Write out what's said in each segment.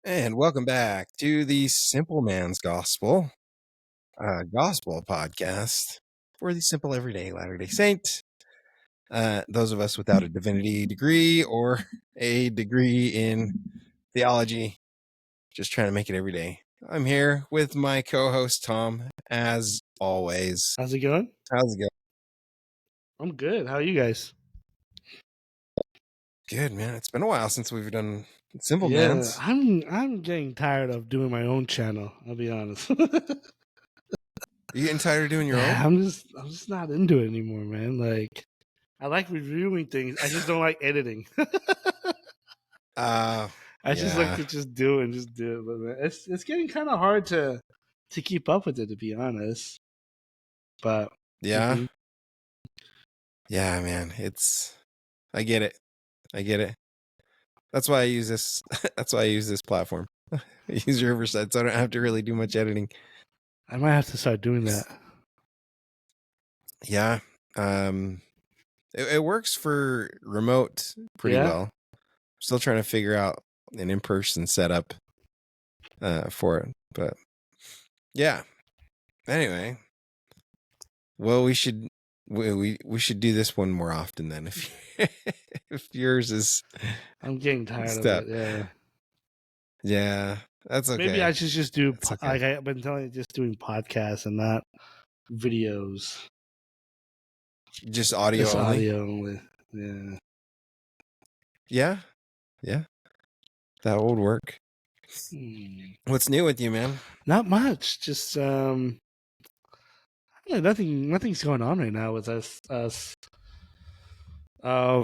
And welcome back to the Simple Man's Gospel, gospel podcast for the simple everyday Latter-day Saint. Those of us without a divinity degree or a degree in theology, just trying to make it every day. I'm here with my co-host Tom, as always. How's it going? How's it going? I'm good. How are you guys? Good, man. It's been a while since we've done Simple Yeah, Man's. I'm getting tired of doing my own channel. I'll be honest. You getting tired of doing your Yeah, own? I'm just not into it anymore, man. Like, I like reviewing things. I just don't like editing. I just like Yeah. to just do it and just do it. But man, it's getting kind of hard to keep up with it, to be honest. But Yeah. mhm. Yeah, man. I get it. That's why I use this. That's why I use this platform. I use Riverside, so I don't have to really do much editing. I might have to start doing that. Yeah, it works for remote pretty well. Still trying to figure out an in-person setup for it, but yeah. Anyway, well, we should should do this one more often then. If yours is, I'm getting tired stuff. of it. Yeah, that's okay. Maybe I should just do okay. like I've been telling you, just doing podcasts and not videos. Just audio Just only. audio only. Yeah. That would work. What's new with you, man? Not much. Just nothing's going on right now with us.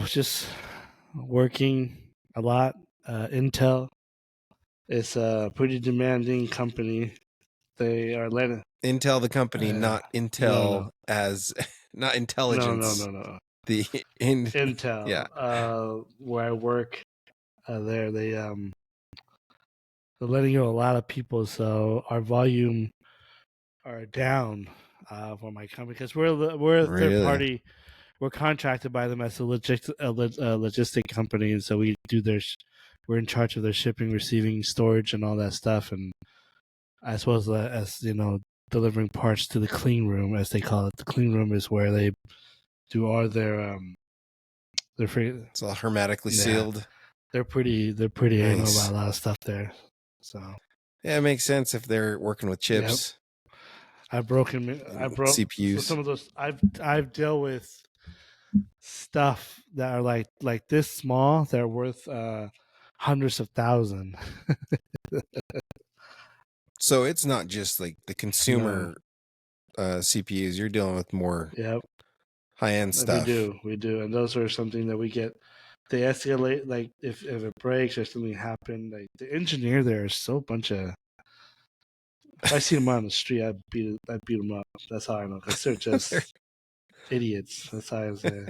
Just working a lot. Intel is a pretty demanding company. They are letting Intel the company, not Intel as not intelligence. No. The Intel. Yeah. Where I work, they're letting go a lot of people, so our volume are down for my company because we're a third party. We're contracted by them as a logistic company, and so we do we're in charge of their shipping, receiving, storage, and all that stuff, and as well as delivering parts to the clean room, as they call it. The clean room is where they do all their it's all hermetically sealed. They're pretty anal about a lot of stuff there. So yeah, it makes sense if they're working with chips. Yep. I broke CPUs. So some of those I've dealt with stuff that are like this small. They're worth hundreds of thousands. So it's not just like the consumer CPUs. You're dealing with more high-end stuff. We do, and those are something that we get. They escalate, like if it breaks or something happened. Like the engineer there is so bunch of. If I see them on the street, I beat them up. That's how I know, because they're just idiots. That's how I say.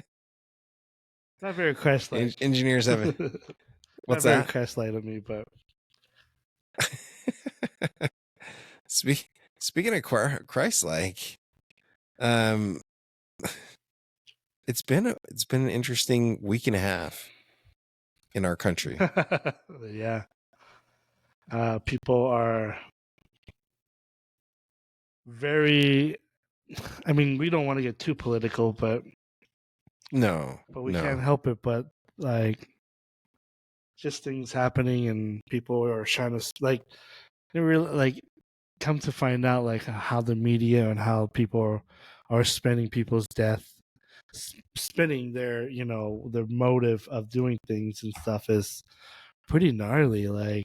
Not very Christ-like. Engineers have a what's not that? Very Christ-like of me, but speaking of Christ-like, it's been an interesting week and a half in our country. Yeah. People are very. I mean, we don't want to get too political, but we can't help it. But like, just things happening, and people are trying to they really come to find out how the media and how people are spending people's death, spinning their their motive of doing things and stuff is pretty gnarly. Like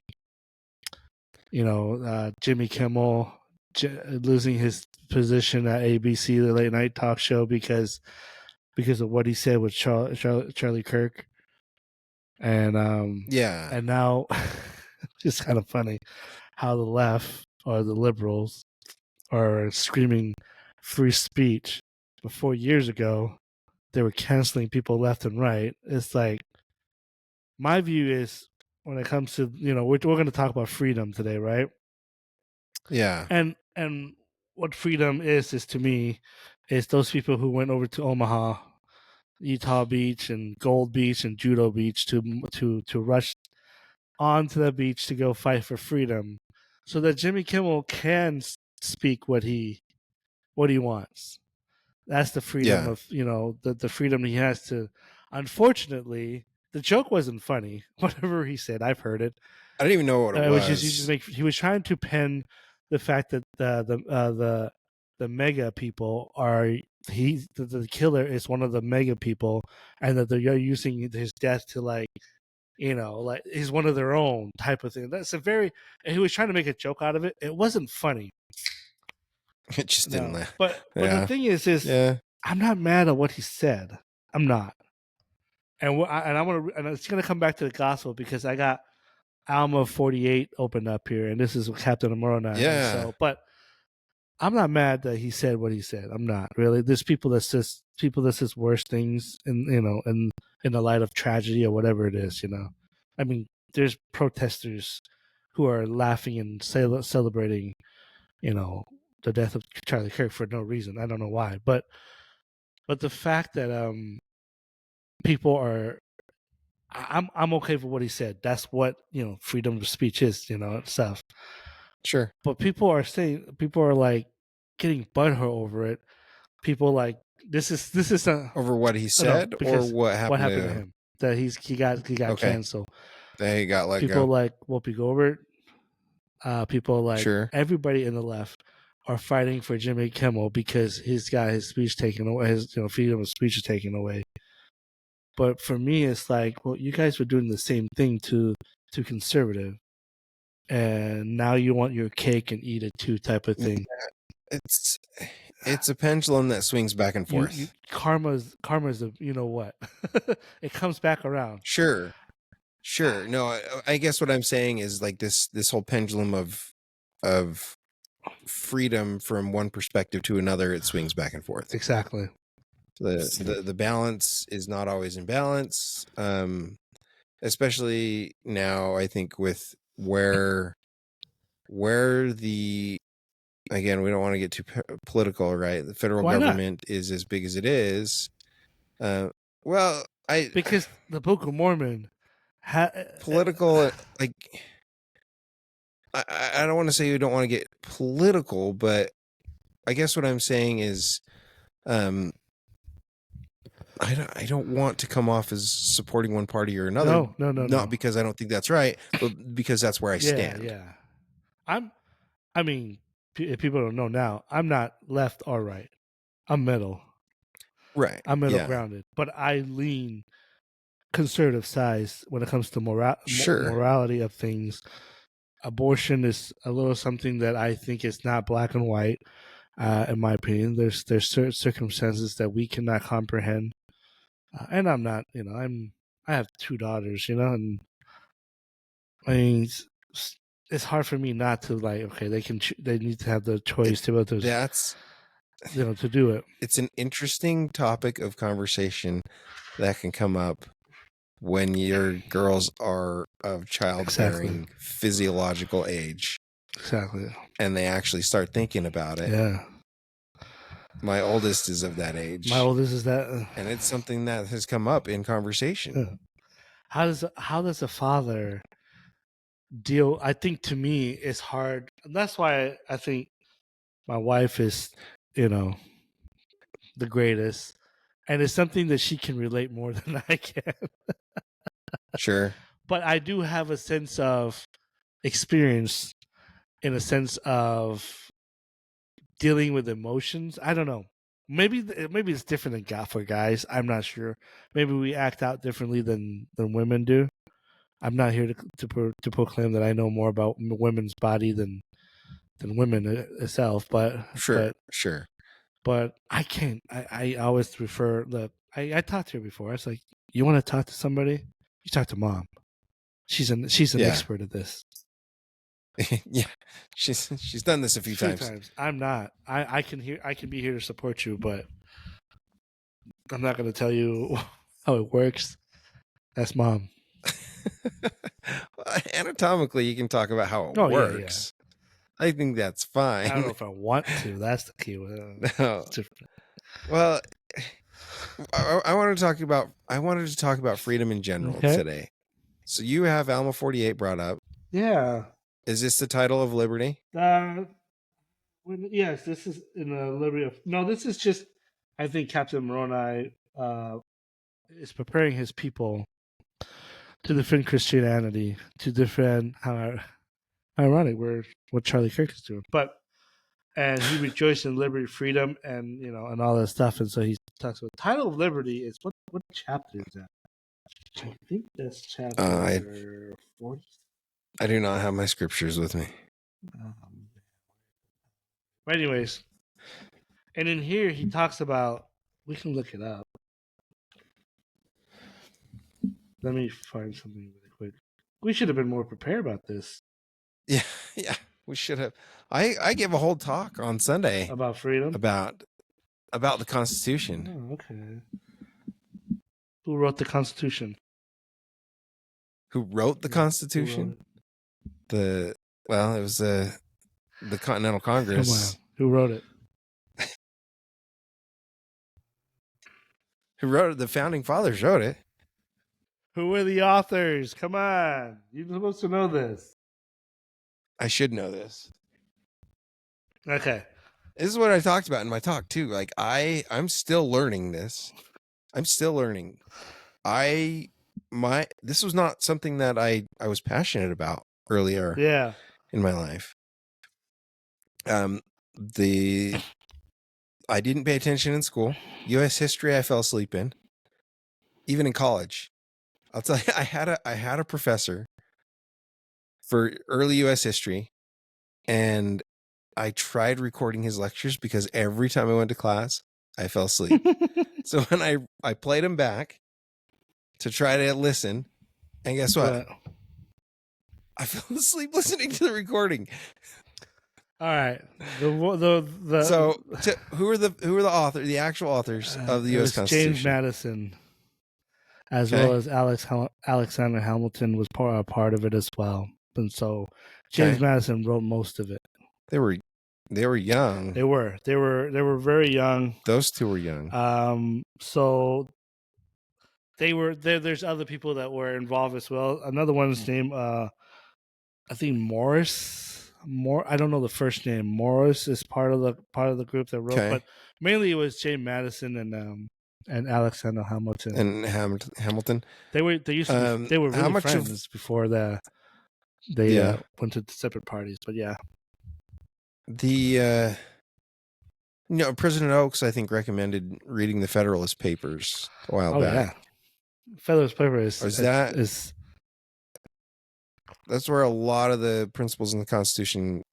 Jimmy Kimmel losing his position at ABC, the late night talk show, because of what he said with Charlie Kirk, and and now it's kind of funny how the left or the liberals are screaming free speech, but 4 years ago they were canceling people left and right. It's like, my view is, when it comes to we're going to talk about freedom today, right? Yeah. And what freedom is to me is those people who went over to Omaha, Utah Beach, and Gold Beach, and Judo Beach to rush onto the beach to go fight for freedom, so that Jimmy Kimmel can speak what he wants. That's the freedom Yeah. of the freedom he has to. Unfortunately, the joke wasn't funny. Whatever he said, I've heard it. I didn't even know what it It was was. just he was trying to pen the fact that the mega people are the killer is one of the mega people, and that they're using his death to like like he's one of their own type of thing. That's a very. And he was trying to make a joke out of it. It wasn't funny. It just didn't No, laugh. but Yeah. the thing is Yeah. I'm not mad at what he said. I'm not, and I'm and it's gonna come back to the gospel because I got Alma 48 opened up here, and this is Captain Amorona. Yeah. So, but I'm not mad that he said what he said. I'm not really. There's people that says worse things in the light of tragedy or whatever it is. I mean, there's protesters who are laughing and celebrating, the death of Charlie Kirk for no reason. I don't know why, but the fact that people are, I'm okay for what he said. That's what freedom of speech is, and stuff. Sure. But people are like getting butthurt over it. People like this is Over what he said or what happened to him. That he got Okay. canceled. That he got let People go. like Whoopi Goldberg. People like Sure. everybody in the left are fighting for Jimmy Kimmel because he's got his speech taken away. His freedom of speech is taken away. But for me, it's like, well, you guys were doing the same thing to conservative, and now you want your cake and eat it too, type of thing. It's a pendulum that swings back and forth. Karma's a what? It comes back around. Sure. No, I guess what I'm saying is like this whole pendulum of freedom from one perspective to another, it swings back and forth. Exactly. The balance is not always in balance, especially now. I think with where the again, we don't want to get too political, right? The federal government is as big as it is. Well, because the Book of Mormon political like. I don't want to say you don't want to get political, but I guess what I'm saying is, I don't want to come off as supporting one party or another. No. Not because I don't think that's right, but because that's where I stand. Yeah. I mean, if people don't know now, I'm not left or right. I'm middle. Right. I'm middle grounded, but I lean conservative sides when it comes to morality of things. Abortion is a little something that I think is not black and white. In my opinion, there's certain circumstances that we cannot comprehend, and I'm not. I have 2 daughters. And I mean, it's hard for me not to like. Okay, they need to have the choice to be able to. That's to do it. It's an interesting topic of conversation that can come up when your girls are of childbearing physiological age. Exactly. And they actually start thinking about it. Yeah. My oldest is of that age. My oldest is that. And it's something that has come up in conversation. How does a father deal? I think to me it's hard. And that's why I think my wife is, the greatest. And it's something that she can relate more than I can. Sure. But I do have a sense of experience in a sense of dealing with emotions. I don't know. Maybe it's different for guys. I'm not sure. Maybe we act out differently than women do. I'm not here to proclaim that I know more about women's body than women itself. But sure. But I can't. I always prefer I talked to her before. I was like, you want to talk to somebody? You talk to mom. She's an expert at this. Yeah, she's done this a few times. I'm not. I can be here to support you, but I'm not going to tell you how it works. That's mom. Well, anatomically, you can talk about how it works. Yeah. I think that's fine. I don't know if I want to. That's the key. No. Well, I wanted to talk about freedom in general today. So you have Alma 48 brought up. Yeah. Is this the title of Liberty? Yes, this is in the Liberty of. No, this is just. I think Captain Moroni is preparing his people to defend Christianity, to defend how ironic what Charlie Kirk is doing, and he rejoiced in liberty, freedom, and and all that stuff. And so he talks about title of liberty is what chapter is that? I think that's chapter 40. I do not have my scriptures with me. But anyways, and in here he talks about. We can look it up. Let me find something really quick. We should have been more prepared about this. Yeah, we should have. I gave a whole talk on Sunday about freedom, about the Constitution. Oh, okay. Who wrote the Constitution? Who wrote the Constitution? It was the Continental Congress. Come on. Who wrote it? Who wrote it? The Founding Fathers wrote it. Who were the authors? Come on. You're supposed to know this. I should know this. Okay. This is what I talked about in my talk too. Like I'm still learning this. I'm still learning. This was not something that I was passionate about earlier in my life. I didn't pay attention in school. U.S. history I fell asleep in. Even in college. I'll tell you, I had a professor for early U.S. history, and I tried recording his lectures because every time I went to class, I fell asleep. So when I played him back to try to listen, and guess what? I fell asleep listening to the recording. All right. So who are the authors, the actual authors of the U.S. Constitution? James Madison, as well as Alexander Hamilton was part of it as well. And so James Madison wrote most of it. They were young. They were very young. Those two were young. So they were there. There's other people that were involved as well. Another one's named I think Morris. I don't know the first name. Morris is part of the group that wrote, but mainly it was James Madison and Alexander Hamilton. And Hamilton. They were really friends before they went to separate parties. But yeah. President Oaks, I think, recommended reading the Federalist Papers a while back. Yeah. Federalist Papers is that's where a lot of the principles in the Constitution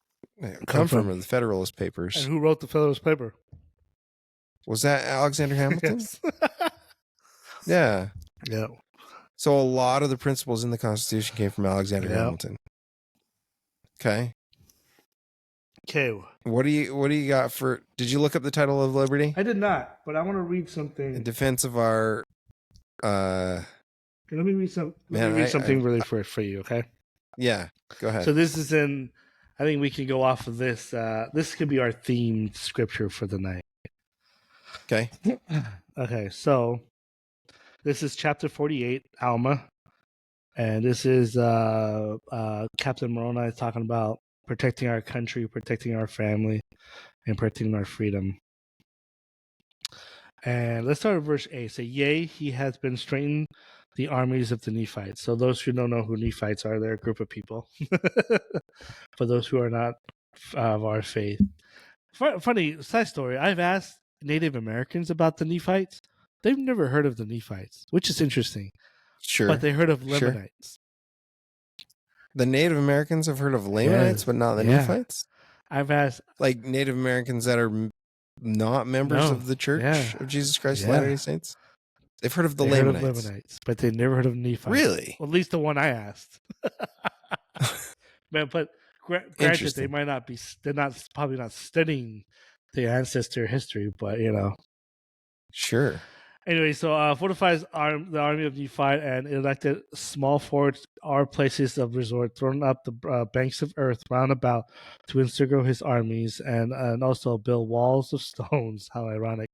come from, the Federalist Papers. And who wrote the Federalist Paper? Was that Alexander Hamilton? Yes. Yeah. Yeah. So a lot of the principles in the Constitution came from Alexander Hamilton. Okay. What do you got for? Did you look up the title of Liberty? I did not, but I want to read something in defense of our. Let me read something really for you, okay? Yeah, go ahead. So this is I think we can go off of this. This could be our theme scripture for the night. Okay. Okay, so this is chapter 48, Alma, and this is Captain Moroni talking about protecting our country, protecting our family, and protecting our freedom. And let's start with verse 8. Say, yea, he has been strengthened the armies of the Nephites. So those who don't know who Nephites are, they're a group of people. For those who are not of our faith. Funny side story, I've asked Native Americans about the Nephites. They've never heard of the Nephites, which is interesting. Sure. But they heard of Lamanites. The Native Americans have heard of Lamanites, but not the Nephites? I've asked... Like Native Americans that are not members of the Church of Jesus Christ of Latter-day Saints? They've heard of the Lamanites. But they never heard of Nephites. Really? Well, at least the one I asked. But granted, they might not be... They're probably not studying the ancestor history, but, Sure. Anyway, so fortifies the army of Nephi and erected small forts are places of resort thrown up the banks of earth round about to encircle his armies and also build walls of stones. How ironic.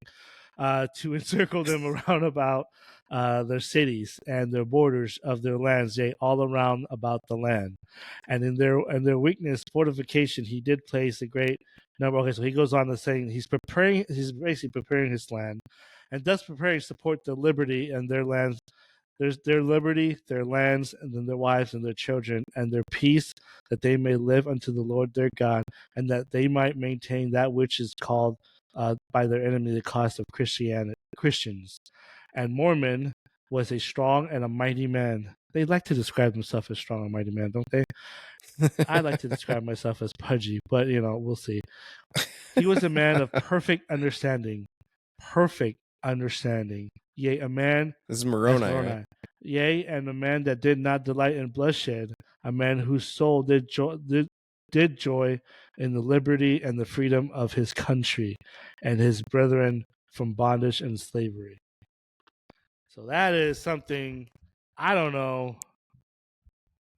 To encircle them around about their cities and their borders of their lands, yea, all around about the land. And in their weakness, fortification, he did place a great number. Okay, so he goes on to saying he's basically preparing his land, and thus preparing to support the liberty and their lands. There's their liberty, their lands, and then their wives and their children, and their peace, that they may live unto the Lord their God, and that they might maintain that which is called by their enemy the cause of Christians. And Mormon was a strong and a mighty man. They like to describe themselves as strong and mighty man, don't they? I like to describe myself as pudgy, but we'll see. He was a man of perfect understanding. Perfect understanding. Yea, a man. This is Moroni, right? Yea, and a man that did not delight in bloodshed, a man whose soul did joy in the liberty and the freedom of his country, and his brethren from bondage and slavery. So that is something, I don't know.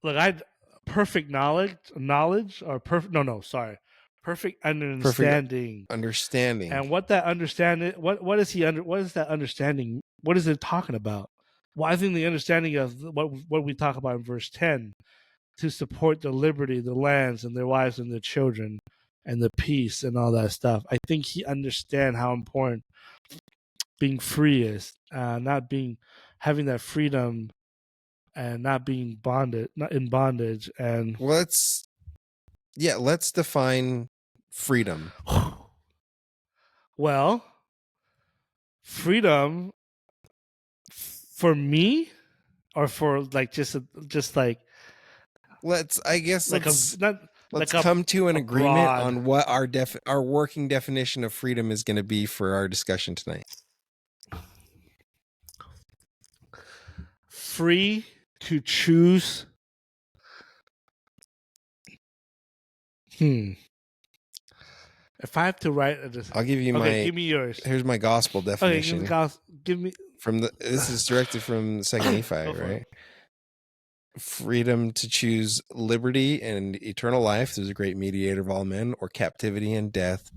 Look, perfect knowledge or perfect perfect understanding. Understanding. And what that understanding, what is that understanding? What is it talking about? Well, I think the understanding of what we talk about in verse 10, to support the liberty, the lands, and their wives and their children, and the peace and all that stuff. I think he understands how important being free is, having that freedom, and not being not in bondage. And let's define freedom. Well, freedom for me, or for like just like let's like come to an agreement broad, on what our working definition of freedom is going to be for our discussion tonight. Free to choose. If I have to write, I'll give you give me yours. Here's my gospel definition. Okay, give me. This is directed from 2 Nephi, right? Freedom to choose liberty and eternal life through the great mediator of all men, or captivity and death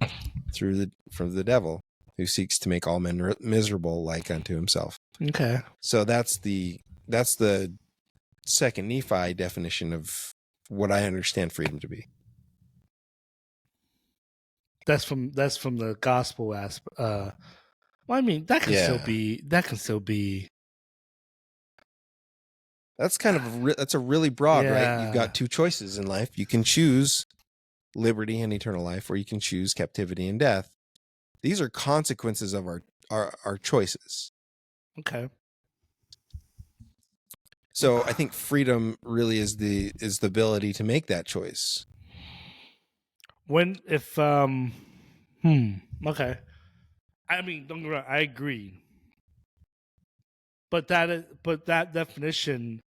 from the devil, who seeks to make all men miserable like unto himself. Okay. So that's the 2 Nephi definition of what I understand freedom to be. That's from the gospel aspect. Well, I mean, that can still be. That's that's a really broad, right? You've got two choices in life. You can choose liberty and eternal life, or you can choose captivity and death. These are consequences of our choices. Okay. So I think freedom really is the ability to make that choice. Okay. I mean, don't get me wrong, I agree. But that definition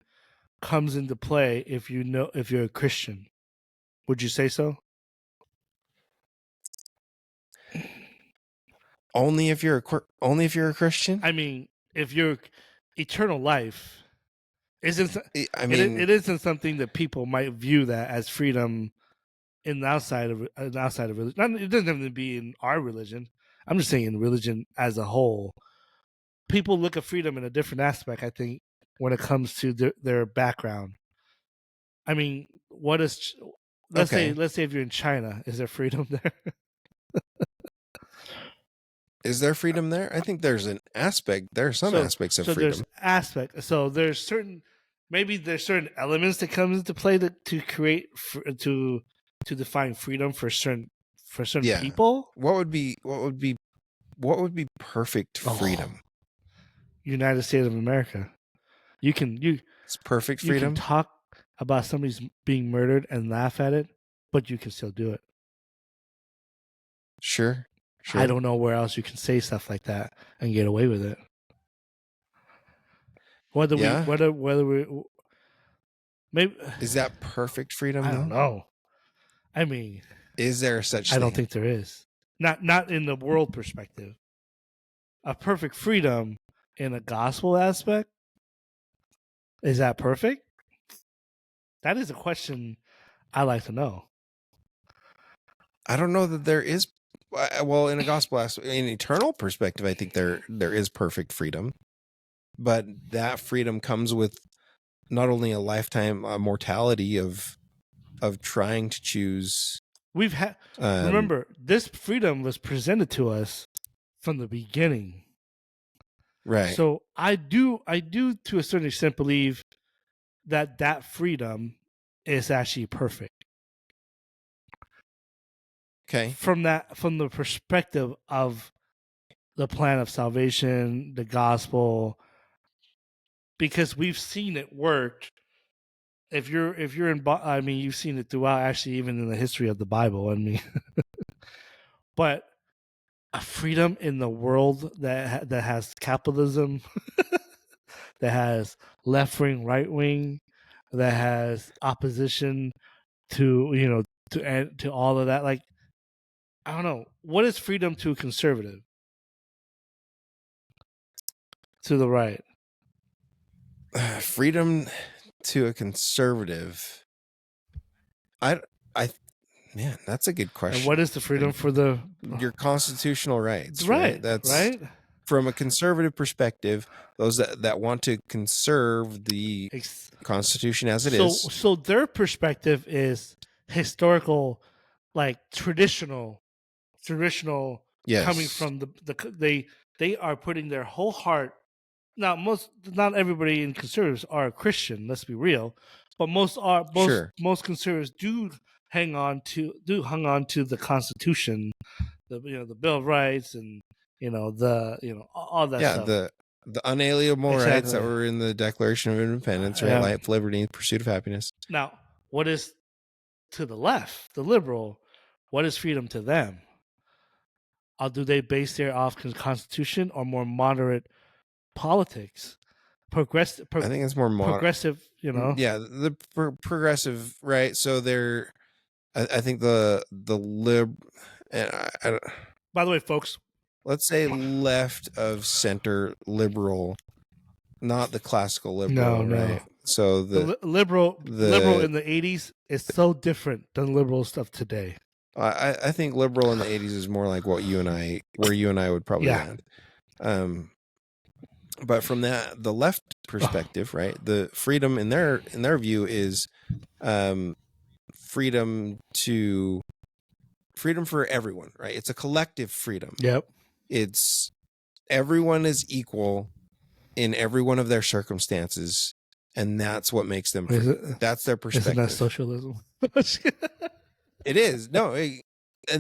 comes into play if you're a Christian. Would you say so? Only if you're a Christian? I mean, if you're eternal life isn't, I mean, it isn't something that people might view that as freedom in the outside of religion. It doesn't have to be in our religion. I'm just saying in religion as a whole. People look at freedom in a different aspect, I think, when it comes to their background. I mean, let's say if you're in China, is there freedom there? Is there freedom there? I think there's an aspect. There are some aspects of freedom. There's certain elements that comes into play to create to define freedom for certain people. What would be perfect freedom? United States of America. It's perfect freedom. You can talk about somebody's being murdered and laugh at it, but you can still do it. Sure. I don't know where else you can say stuff like that and get away with it. Whether we maybe is that perfect freedom? I don't know. I mean, is there such thing? I don't think there is. Not in the world perspective. A perfect freedom in a gospel aspect, is that perfect? That is a question I like to know. I don't know that there is. Well, in a gospel aspect, in eternal perspective, I think there is perfect freedom. but that freedom comes with not only a lifetime mortality of trying to choose. We've had remember, this freedom was presented to us from the beginning. Right. So I do to a certain extent believe that freedom is actually perfect. Okay. From the perspective of the plan of salvation, the gospel, because we've seen it work. If you're in, I mean, you've seen it throughout, actually, even in the history of the Bible. I mean, but a freedom in the world that has capitalism, that has left wing, right wing, that has opposition to to all of that. Like, I don't know, what is freedom to a conservative, to the right? Freedom to a conservative. Man, that's a good question. And what is the freedom for your constitutional rights? right? That's right. From a conservative perspective, those that want to conserve the Constitution as it is. So their perspective is historical, like traditional, Yes. coming from they are putting their whole heart. Now, not everybody in conservatives are Christian. Let's be real, but most conservatives do hung on to the Constitution, the Bill of Rights, and all that stuff. The unalienable rights that were in the Declaration of Independence, right? Life, liberty, pursuit of happiness. Now, what is to the left, the liberal? What is freedom to them? Do they base their off Constitution or more moderate politics? Progressive. I think it's more progressive. Yeah, the progressive, right? So they're, I think the lib. By the way, folks, let's say left of center liberal, not the classical liberal, right? No. So the liberal in the 80s is so different than liberal stuff today. I think liberal in the 80s is more like where you and I would probably land. But from the left perspective, right? The freedom in their view is freedom for everyone, right? It's a collective freedom. Yep. It's everyone is equal in every one of their circumstances, and that's what makes them free. That's their perspective. Isn't that socialism? It is. No,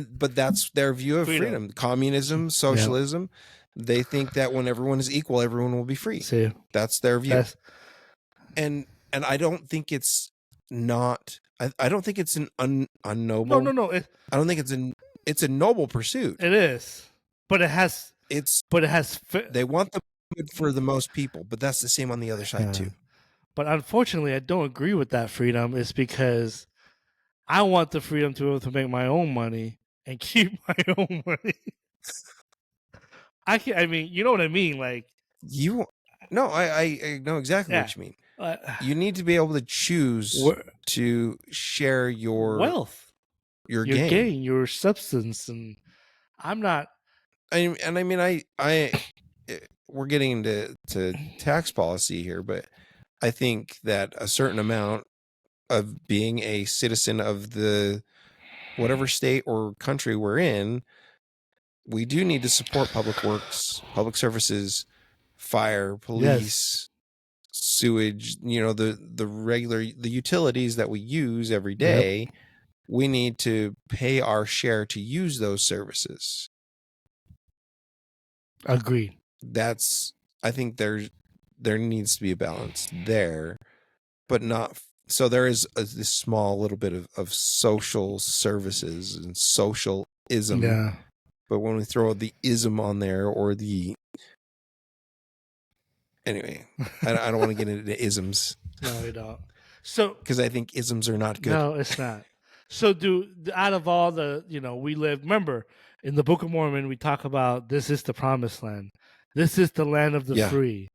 but that's their view of freedom. Communism, socialism, they think that when everyone is equal, everyone will be free. See, that's their view. And I don't think it's not. I don't think it's an unnoble. No. I don't think it's a noble pursuit. It is, but it has. They want the good for the most people, but that's the same on the other side too. But unfortunately, I don't agree with that freedom. It's because I want the freedom to be able to make my own money and keep my own money. I mean, you know what I mean? Like you. No, I know exactly what you mean. You need to be able to choose to share your wealth, your gain, your substance, and I'm not. I mean, we're getting into tax policy here, but I think that a certain amount of being a citizen of the whatever state or country we're in, we do need to support public works, public services, fire, police, sewage, the utilities that we use every day. Yep. We need to pay our share to use those services. Agreed. I think there needs to be a balance there, but not. So there is this small little bit of social services and socialism. Yeah. But when we throw the ism on there or anyway, I don't want to get into isms. No, you don't. So, because I think isms are not good. No, it's not. So out of all the, we live, remember in the Book of Mormon, we talk about this is the promised land. This is the land of the free.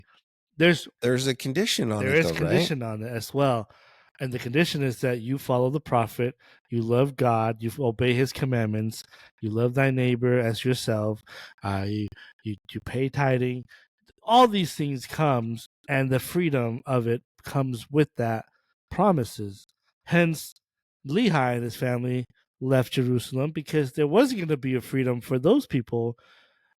There's a condition on it. There is condition on it as well. And the condition is that you follow the prophet, you love God, you obey his commandments, you love thy neighbor as yourself, you pay tithing. all these things comes, and the freedom of it comes with that promises. Hence, Lehi and his family left Jerusalem because there wasn't going to be a freedom for those people.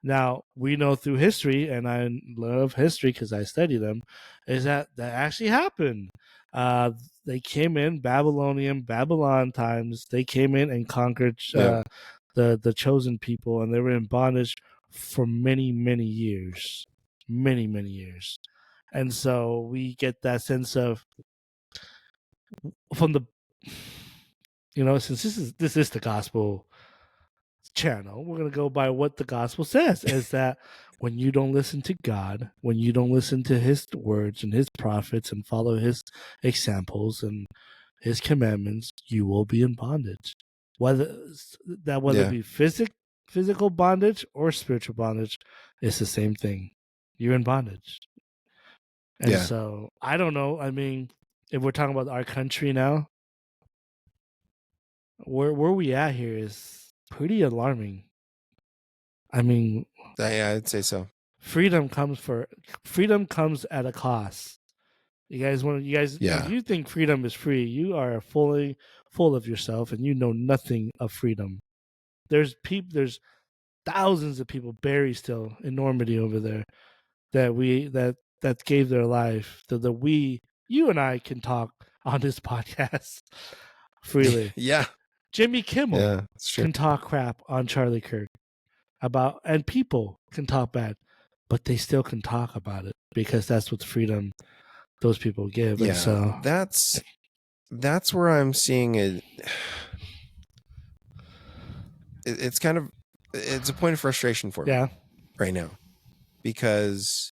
Now, we know through history, and I love history because I study them, is that actually happened. Uh, they came in Babylon times. They came in and conquered Yeah. the chosen people, and they were in bondage for many, many years. Many, many years. And so we get that sense of, from the, since this is the gospel channel, we're going to go by what the gospel says, is that when you don't listen to God, when you don't listen to his words and his prophets and follow his examples and his commandments, you will be in bondage. Whether it be physical bondage or spiritual bondage, it's the same thing. You're in bondage. And Yeah. so I don't know. I mean, if we're talking about our country now, where we at here is pretty alarming. I mean, Yeah, I'd say so. freedom comes at a cost. Yeah. If you think freedom is free, you are fully full of yourself and you know nothing of freedom. There's thousands of people buried still in Normandy over there that gave their life so that you and I can talk on this podcast freely. Yeah. Jimmy Kimmel Yeah, it's true. can talk crap on Charlie Kirk and people can talk bad, but they still can talk about it because that's what freedom those people give. Yeah, And so that's where I'm seeing it. It's kind of, it's a point of frustration for me right now, because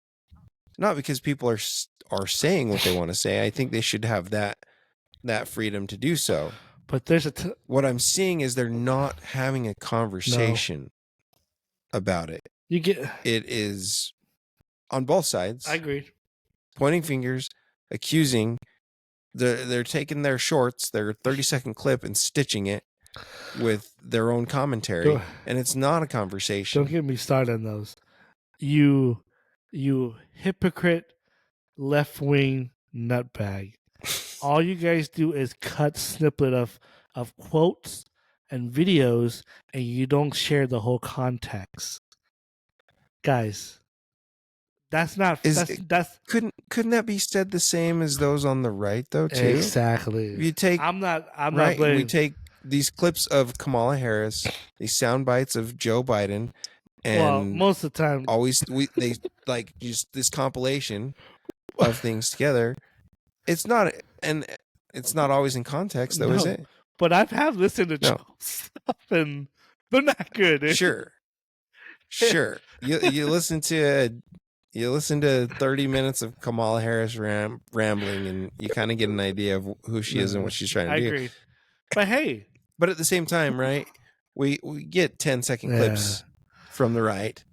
not because people are saying what they want to say. I think they should have that freedom to do so. But there's what I'm seeing is they're not having a conversation about it. It is on both sides. I agree. Pointing fingers, accusing. They're taking their shorts, their 30-second clip, and stitching it with their own commentary, and it's not a conversation. Don't get me started on those. You hypocrite, left-wing nutbag. All you guys do is cut snippet of quotes and videos, and you don't share the whole context. Guys, that's not couldn't that be said the same as those on the right though too? Exactly. You take I'm not blaming. We take these clips of Kamala Harris, these sound bites of Joe Biden, and most of the time they like just this compilation of things together. It's not always in context though, is it? But I've listened to Joe stuff and they're not good. Sure. You listen to 30 minutes of Kamala Harris rambling, and you kind of get an idea of who she is and what she's trying to do. I agree. But hey, but at the same time, right? We get 10-second clips from the right.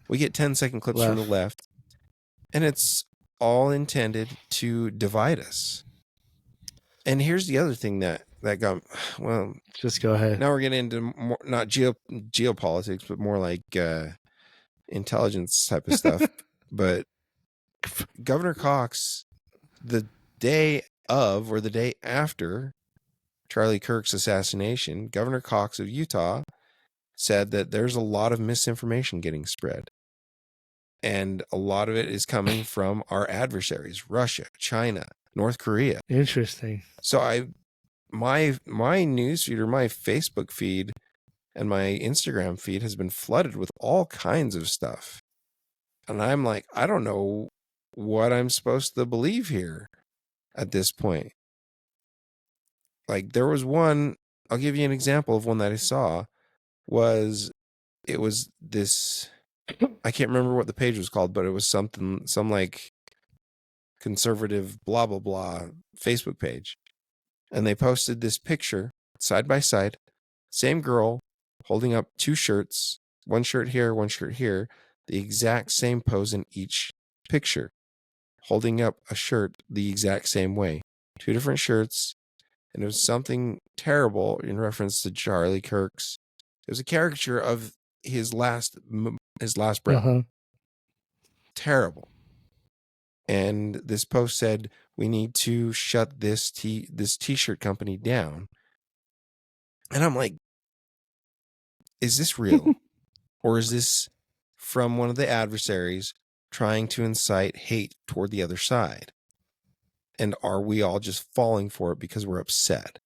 We get 10-second clips from the left, and it's all intended to divide us. And here's the other thing that got, well, just go ahead. Now we're getting into more, not geopolitics, but more like intelligence type of stuff. But Governor Cox, the day of or the day after Charlie Kirk's assassination, Governor Cox of Utah said that there's a lot of misinformation getting spread. And a lot of it is coming from our adversaries, Russia, China, North Korea. Interesting. So my newsfeed or my Facebook feed and my Instagram feed has been flooded with all kinds of stuff. And I'm like, I don't know what I'm supposed to believe here at this point. Like there was one, I'll give you an example of one that I saw, it was this, I can't remember what the page was called, but it was some like conservative blah, blah, blah Facebook page. And they posted this picture side by side, same girl holding up two shirts, one shirt here, the exact same pose in each picture, holding up a shirt the exact same way, two different shirts. And it was something terrible in reference to Charlie Kirk's. It was a caricature of his last breath. terrible. And this post said, we need to shut this t-shirt company down. And I'm like, is this real? Or is this from one of the adversaries trying to incite hate toward the other side? And are we all just falling for it because we're upset?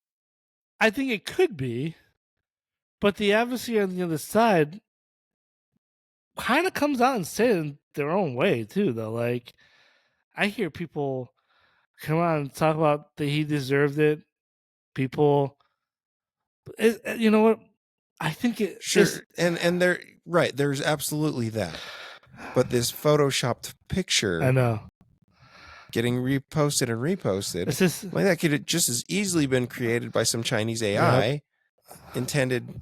I think it could be, but the adversary on the other side kind of comes out and say it in their own way too, though. Like, I hear people come out and talk about that he deserved it. People, you know what? I think it Sure, is, and they're right. There's absolutely that, but this photoshopped picture, I know, getting reposted and reposted, it's just like that could have just as easily been created by some Chinese AI, intended,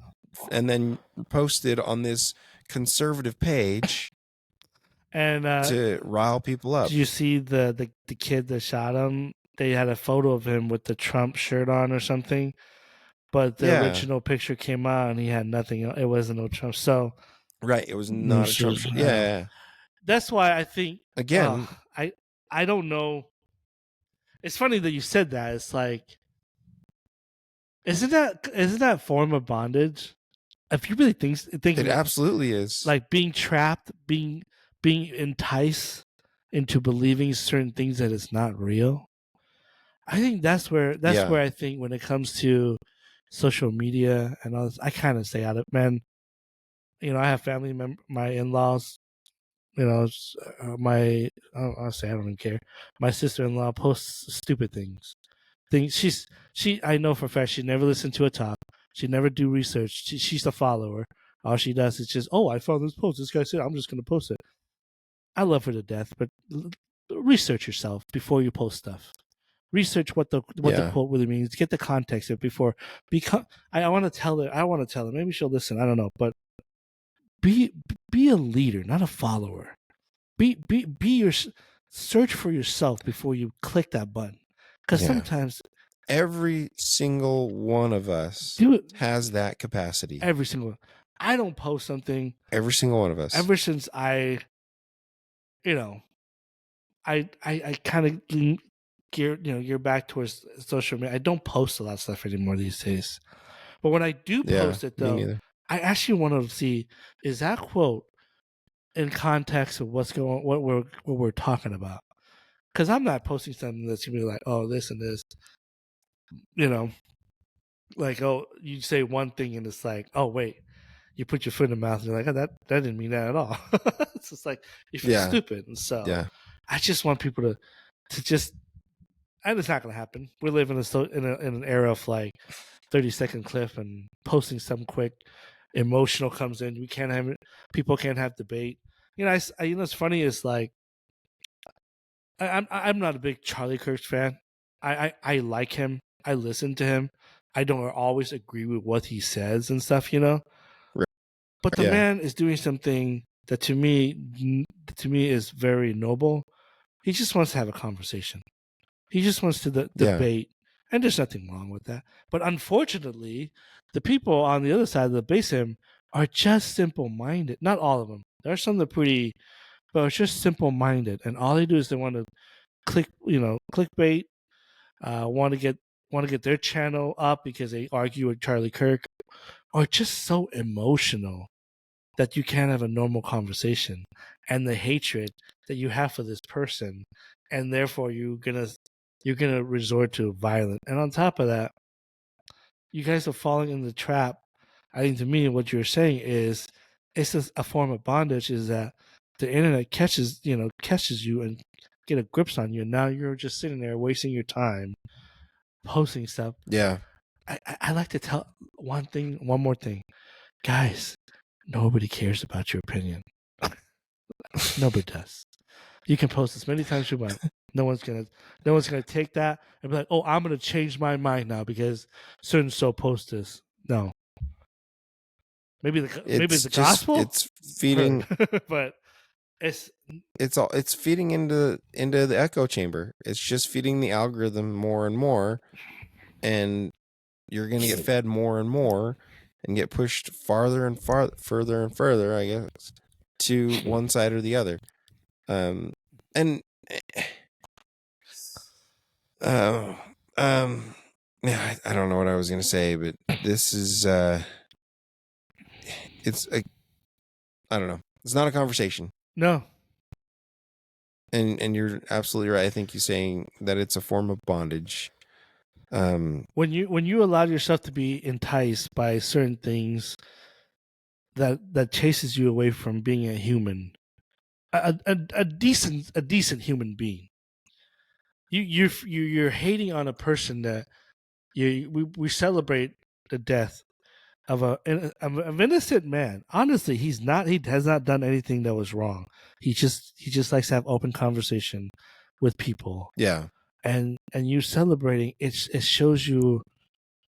and then posted on this conservative page and to rile people up. did you see the kid that shot him? They had a photo of him with the Trump shirt on or something, but the original picture came out and he had nothing. It wasn't no Trump. So Right, it was not a Trump shirt. Yeah. That's why I think Again, I don't know. It's funny that you said that. It's like, isn't that form of bondage? If you really think it absolutely is. like being trapped, being enticed into believing certain things that is not real. I think that's where I think when it comes to social media and all this, I kind of stay out of it, man. You know, I have family my in-laws. You know, I'll say I don't even care. My sister-in-law posts stupid things. I know for a fact she never listened to a talk. She never do research. She's a follower. All she does is just, oh, I found this post. This guy said I'm just going to post it. I love her to death, but research yourself before you post stuff. Research what the quote really means. Get the context of it before. I want to tell her. I want to tell her. Maybe she'll listen. I don't know, but be a leader, not a follower. Be your search for yourself before you click that button. Because sometimes every single one of us has that capacity. Every single one. I don't post something. Every single one of us. Ever since I kind of gear back towards social media. I don't post a lot of stuff anymore these days. But when I do post it, though, I actually want to see, is that quote in context of what we're talking about? Because I'm not posting something that's gonna be like, oh, this and this, like, oh, you say one thing and it's like, oh wait, you put your foot in the mouth and you're like, oh, that didn't mean that at all. It's just like you feel stupid, and so I just want people to just. And it's not going to happen. We live in an era of like 30-second clip and posting something quick. Emotional comes in. People can't have debate. What's funny is like, I'm not a big Charlie Kirk fan. I like him. I listen to him. I don't always agree with what he says and stuff, But the man is doing something that to me is very noble. He just wants to have a conversation. He just wants to debate, and there's nothing wrong with that. But unfortunately, the people on the other side of the base him are just simple-minded. Not all of them. There are some that are pretty, but it's just simple-minded, and all they do is they want to clickbait, want to get their channel up because they argue with Charlie Kirk, or just so emotional that you can't have a normal conversation, and the hatred that you have for this person, and therefore you're gonna resort to violence. And on top of that, you guys are falling in the trap. I think to me, what you're saying is it's just a form of bondage. Is that the internet catches you and get a grips on you, and now you're just sitting there wasting your time posting stuff. Yeah. I like to tell one more thing, guys. Nobody cares about your opinion. Nobody does. You can post as many times as you want. No one's gonna take that and be like, "Oh, I'm gonna change my mind now because so and so post this." No. Maybe the gospel. It's feeding, but it's feeding into the echo chamber. It's just feeding the algorithm more and more, and you're gonna get fed more and more, and get pushed farther and further and further, I guess, to one side or the other. And yeah, I don't know what I was gonna say, but this is it's a, I don't know. It's not a conversation. No. And you're absolutely right. I think you're saying that it's a form of bondage. When you allow yourself to be enticed by certain things that chases you away from being a human, a decent human being. You're hating on a person that we celebrate the death of an innocent man. Honestly, he has not done anything that was wrong. He just likes to have open conversation with people. Yeah. And you celebrating it shows you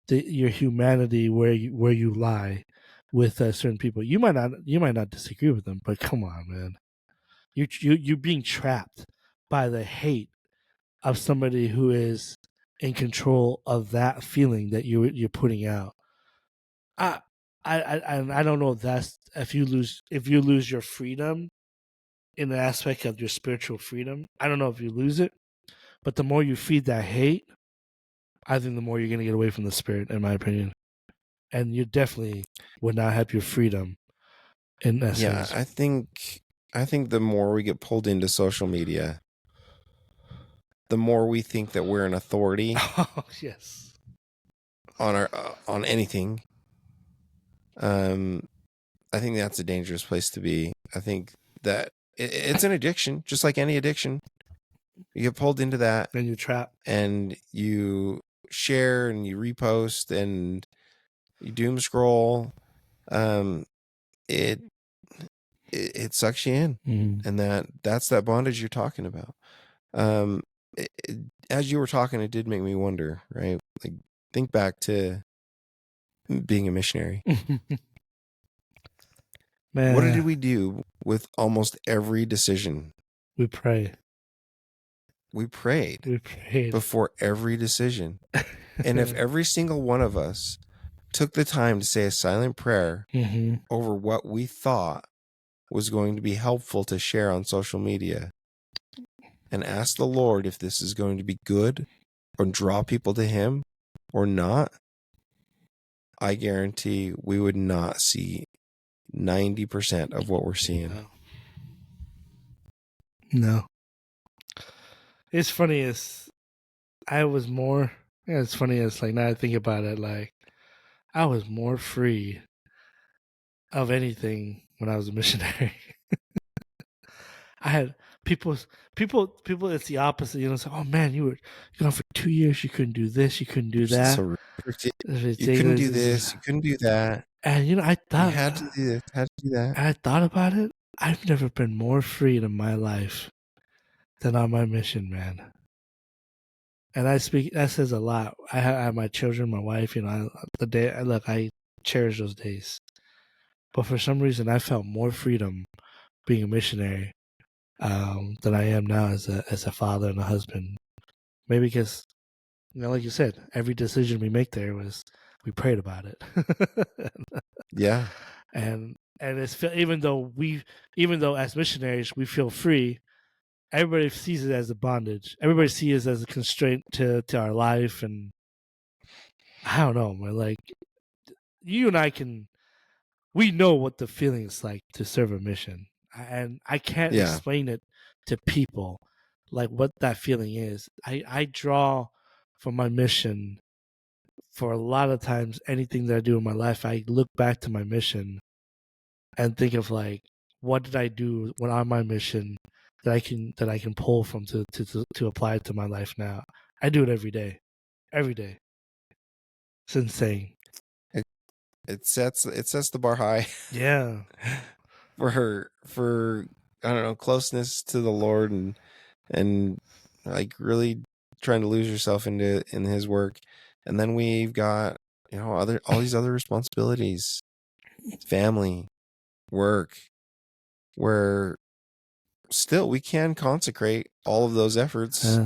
your humanity where you lie with certain people. You might not disagree with them, but come on, man. You're being trapped by the hate of somebody who is in control of that feeling that you're putting out. I don't know if that's if you lose your freedom in the aspect of your spiritual freedom. I don't know if you lose it, but the more you feed that hate, I think the more you're gonna get away from the spirit, in my opinion. And you definitely would not have your freedom in that Yeah, sense. I think the more we get pulled into social media, the more we think that we're an authority Oh, yes. on anything. I think that's a dangerous place to be. I think that it's an addiction, just like any addiction. You get pulled into that, And you're trapped. and you share and you repost and you doom scroll. It sucks you in, and that's that bondage you're talking about. As you were talking, it did make me wonder, right? Like, think back to being a missionary. Man, What did we do with almost every decision? we pray. We prayed We prayed. before every decision. And if every single one of us took the time to say a silent prayer over what we thought was going to be helpful to share on social media, and ask the Lord if this is going to be good or draw people to Him or not, I guarantee we would not see 90% of what we're seeing. No. It's funny as I was more. Yeah, it's funny as like now I think about it, like I was more free of anything when I was a missionary. I had people. It's the opposite. You know, say, "Oh man, you were gone for 2 years. You couldn't do this. You couldn't do that. So you couldn't do this. You couldn't do that. And you know, I You thought had to do this. Had to do that. I thought about it. I've never been more free in my life than on my mission, man. And that says a lot. I have my children, my wife. You know, I cherish those days. But for some reason, I felt more freedom being a missionary than I am now as a father and a husband. Maybe because, you know, like you said, every decision we make there we prayed about it. Yeah. And it's even though as missionaries we feel free, everybody sees it as a bondage. Everybody sees it as a constraint to our life, and I don't know, man. Like you and I we know what the feeling is like to serve a mission, and I can't explain it to people like what that feeling is. I draw from my mission for a lot of times. Anything that I do in my life, I look back to my mission and think of like, what did I do when on my mission that I can pull from to apply it to my life now. I do it every day. It's insane. It sets the bar high. Yeah. for I don't know, closeness to the Lord, and like really trying to lose yourself in His work. And then we've got, you know, all these other responsibilities, family, work, where still we can consecrate all of those efforts.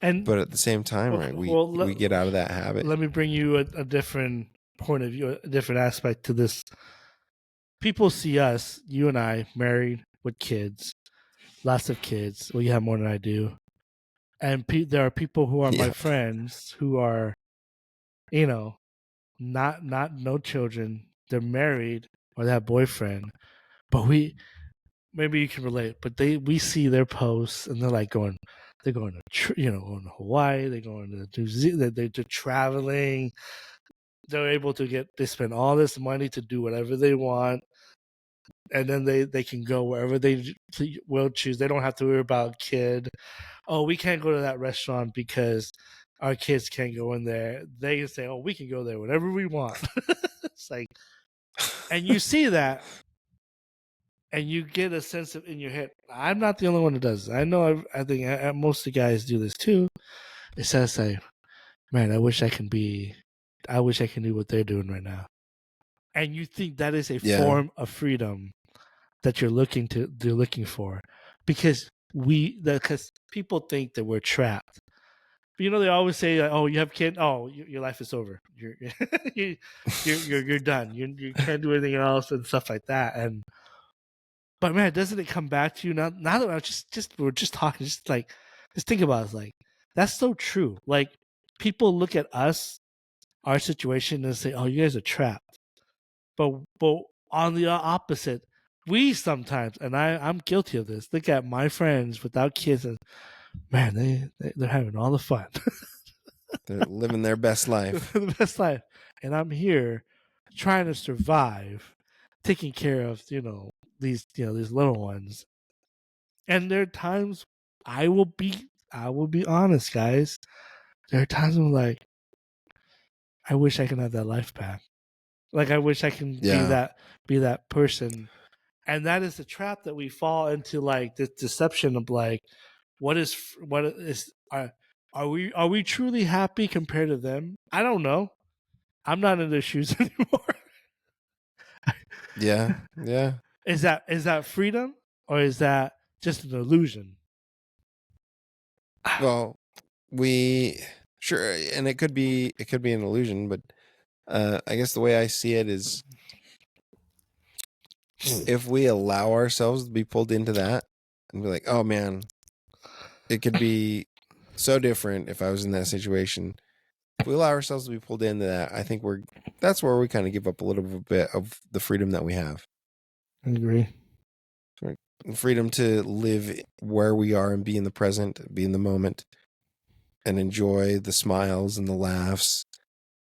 But at the same time, right, we get out of that habit. Let me bring you a different point of view, a different aspect to this. People see us, you and I, married with kids, lots of kids. Well, you have more than I do. And there are people who are my Yeah. friends who are, you know, not no children. They're married or they have boyfriend. But maybe you can relate. But we see their posts and they're like they're going to going to Hawaii. They're going to New Zealand. They're traveling. They're able to they spend all this money to do whatever they want. And then they can go wherever they will choose. They don't have to worry about a kid. Oh, we can't go to that restaurant because our kids can't go in there. They can say, oh, we can go there whenever we want. It's like, and you see that, and you get a sense of in your head, I'm not the only one who does this. I know, I think most of the guys do this too. It says like, man, I wish I can do what they're doing right now. And you think that is a form of freedom that you're looking for, because people think that we're trapped. But, they always say, "Oh, you have kids. Oh, your life is over. You're done. You can't do anything else and stuff like that." But man, doesn't it come back to you now? Now that we're just talking, just think about it. It's like, that's so true. Like, people look at us, our situation, and say, "Oh, you guys are trapped." But on the opposite, we sometimes, and I'm guilty of this, look at my friends without kids and, man, they're having all the fun. They're living their best life. The best life. And I'm here trying to survive, taking care of, these little ones. And there are times I will be honest, guys. There are times I'm like, I wish I could have that life back. Like, I wish I can be that person. And that is the trap that we fall into, like this deception of like, are we truly happy compared to them? I don't know. I'm not in their shoes anymore. Yeah. Is that freedom, or is that just an illusion? Well, sure, and it could be an illusion, but I guess the way I see it is, if we allow ourselves to be pulled into that and be like, oh man, it could be so different if I was in that situation. If we allow ourselves to be pulled into that, I think that's where we kind of give up a little bit of the freedom that we have. I agree. Freedom to live where we are and be in the present, be in the moment, and enjoy the smiles and the laughs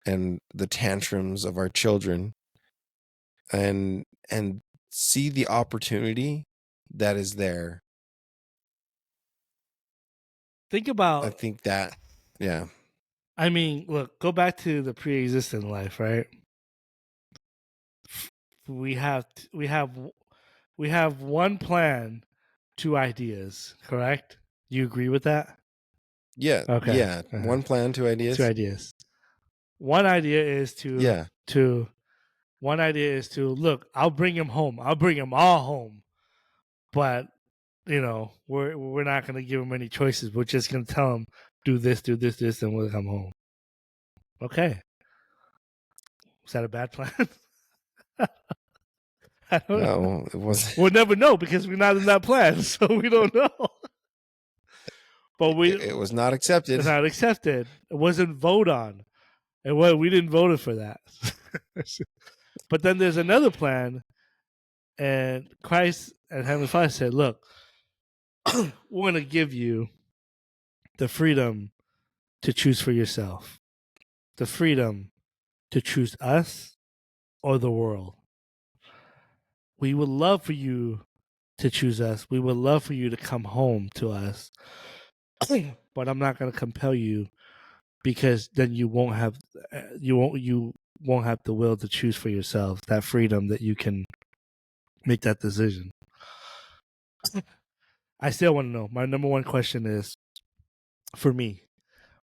and the tantrums of our children, and see the opportunity that is there. Think about, I think that, yeah. I mean, look, go back to the pre-existent life, right? We have one plan, 2 ideas, correct? You agree with that? Yeah. Okay. Yeah. One plan, 2 ideas. 2 ideas. One idea is look, I'll bring him home. I'll bring him all home. But, we're not going to give him any choices. We're just going to tell him, do this, and we'll come home. Okay. Was that a bad plan? I don't know. No, it wasn't. We'll never know because we're not in that plan, so we don't know. But it was not accepted. It's not accepted. It wasn't voted on. We didn't vote for that. But then there's another plan, and Christ and Heavenly Father said, look, we're going to give you the freedom to choose for yourself, the freedom to choose us or the world. We would love for you to choose us. We would love for you to come home to us. But I'm not going to compel you, because then you won't have the will to choose for yourself, that freedom that you can make that decision. I still want to know. My number one question is, for me,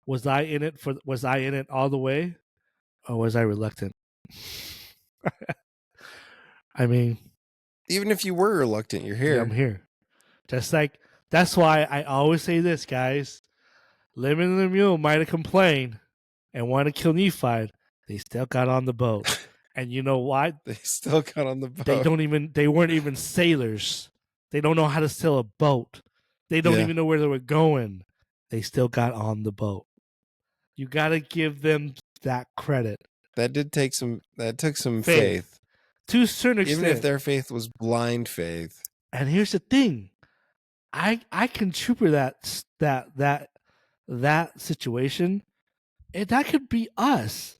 was I in it all the way, or was I reluctant? I mean, even if you were reluctant, you're here. Yeah, I'm here. That's why I always say this, guys. Laman and Lemuel might have complained and wanted to kill Nephi. They still got on the boat. And you know why? They still got on the boat. They weren't even sailors. They don't know how to sail a boat. They don't Yeah. even know where they were going. They still got on the boat. You got to give them that credit. That took some Faith. faith. To a certain extent. Even if their faith was blind faith. And here's the thing. I contribute that situation. And that could be us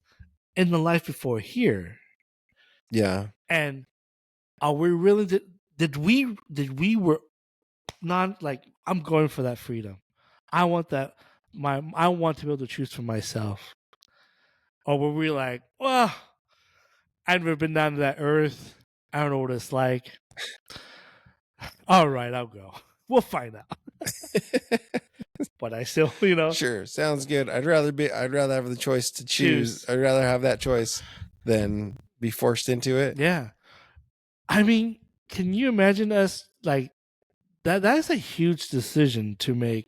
in the life before here. Yeah. And are we really did we were not like, I'm going for that freedom. I want that I want to be able to choose for myself. Or were we like, well, I've never been down to that earth. I don't know what it's like. All right, I'll go. We'll find out. But I still, Sure, sounds good. I'd rather have the choice to choose. Choose. I'd rather have that choice than be forced into it. Yeah. I mean, can you imagine us like that? That is a huge decision to make,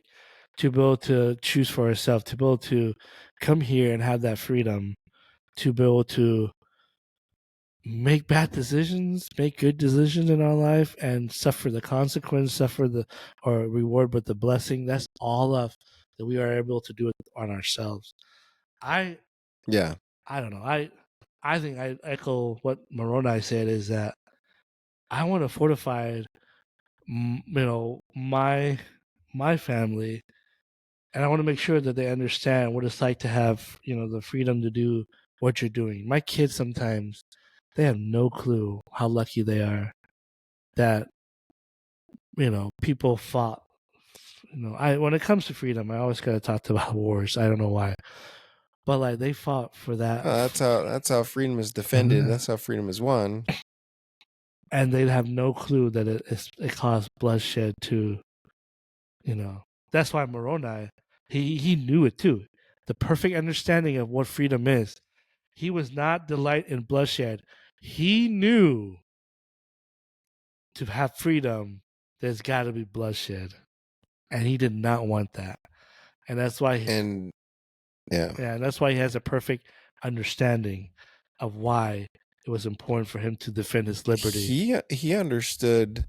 to be able to choose for ourselves, to be able to come here and have that freedom, to be able to make bad decisions, make good decisions in our life, and suffer the consequence, or reward with the blessing. That's all of that we are able to do it on ourselves. Yeah. I don't know. I think I echo what Moroni said, is that I want to fortify, my family, and I want to make sure that they understand what it's like to have, the freedom to do what you're doing. My kids sometimes, they have no clue how lucky they are that, people fought. When it comes to freedom, I always got to talk about wars. I don't know why, but like, they fought for that. That's how freedom is defended. Yeah. That's how freedom is won. And they'd have no clue that it caused bloodshed to, That's why Moroni, he knew it too. The perfect understanding of what freedom is. He was not delight in bloodshed. He knew to have freedom, there's got to be bloodshed, and he did not want that. And that's why. And and that's why he has a perfect understanding of why it was important for him to defend his liberty. He understood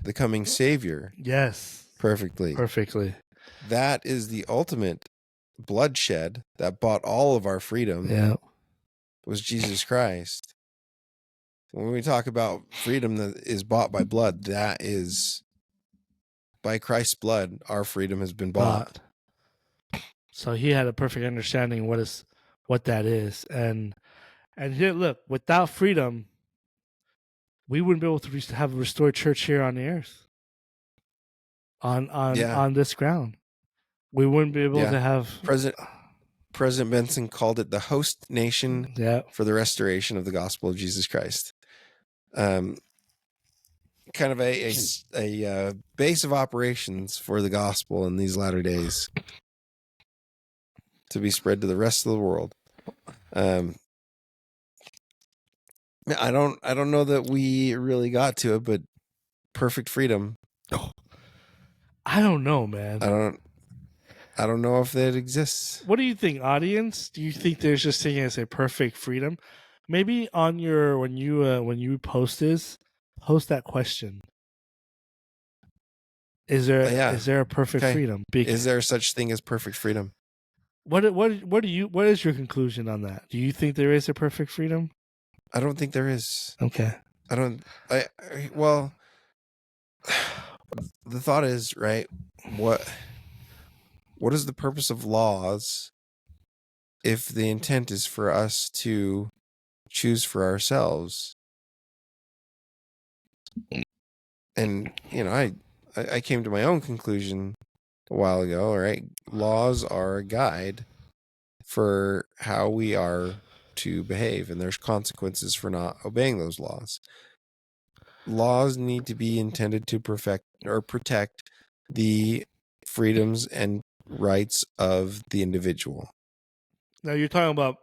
the coming Savior. Yes. Perfectly. That is the ultimate bloodshed that bought all of our freedom. Yeah. Was Jesus Christ. When we talk about freedom that is bought by blood, that is by Christ's blood, our freedom has been bought. So he had a perfect understanding what that is. And here, look, without freedom, we wouldn't be able to have a restored church here on the earth. On this ground. We wouldn't be able to have. President Benson called it the host nation for the restoration of the gospel of Jesus Christ. Kind of a base of operations for the gospel in these latter days to be spread to the rest of the world. I don't know that we really got to it, but perfect freedom. I don't know, man. I don't know if that exists. What do you think, audience? Do you think there's just thing as a perfect freedom? Maybe on your when you post that question. Is there a perfect freedom? Is there such thing as perfect freedom? What is your conclusion on that? Do you think there is a perfect freedom? I don't think there is. Okay. Well, the thought is, right, what is the purpose of laws if the intent is for us to choose for ourselves? And, I came to my own conclusion a while ago, all right? Laws are a guide for how we are to behave, and there's consequences for not obeying those laws. Laws need to be intended to protect the freedoms and rights of the individual. Now you're talking about